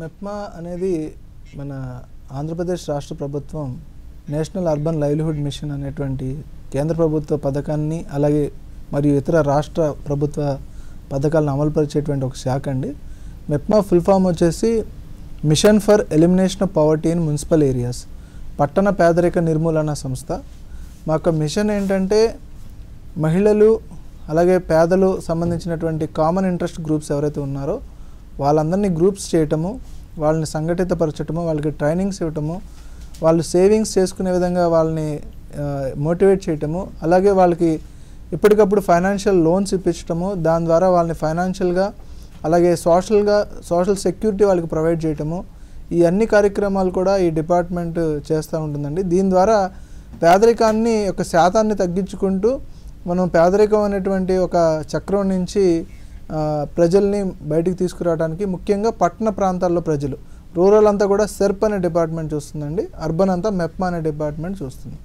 మెప్మా అనేది మన ఆంధ్రప్రదేశ్ రాష్ట్ర ప్రభుత్వం నేషనల్ అర్బన్ లైవ్లీహుడ్ మిషన్ అనేటువంటి కేంద్ర ప్రభుత్వ పథకాన్ని అలాగే మరియు ఇతర రాష్ట్ర ప్రభుత్వ పథకాలను అమలుపరిచేటువంటి ఒక శాఖ అండి. మెప్మా ఫుల్ ఫామ్ వచ్చేసి mission for elimination of poverty in municipal areas, పట్టణ పేదరిక నిర్మూలన సంస్థ. మా యొక్క మిషన్ ఏంటంటే మహిళలు అలాగే పేదలు సంబంధించినటువంటి కామన్ ఇంట్రెస్ట్ గ్రూప్స్ ఎవరైతే ఉన్నారో వాళ్ళందరినీ గ్రూప్స్ చేయటము, వాళ్ళని సంఘటితపరచటము, వాళ్ళకి ట్రైనింగ్స్ ఇవ్వటము, వాళ్ళు సేవింగ్స్ చేసుకునే విధంగా వాళ్ళని మోటివేట్ చేయటము, అలాగే వాళ్ళకి ఎప్పటికప్పుడు ఫైనాన్షియల్ లోన్స్ ఇప్పించటము, దాని ద్వారా వాళ్ళని ఫైనాన్షియల్గా అలాగే సోషల్ సెక్యూరిటీ వాళ్ళకి ప్రొవైడ్ చేయటము, ఈ అన్ని కార్యక్రమాలు కూడా ఈ డిపార్ట్మెంట్ చేస్తూ ఉంటుందండి. దీని ద్వారా పేదరికాన్ని ఒక శాతాన్ని తగ్గించుకుంటూ మనం పేదరికం అనేటువంటి ఒక చక్రం నుంచి ప్రజల్ని బయటికి తీసుకురావడానికి, ముఖ్యంగా పట్టణ ప్రాంతాల్లో ప్రజలు, రూరల్ అంతా కూడా సెర్ప్ అనే డిపార్ట్మెంట్ చూస్తుందండి, అర్బన్ అంతా మెప్మా అనే డిపార్ట్మెంట్ చూస్తుంది.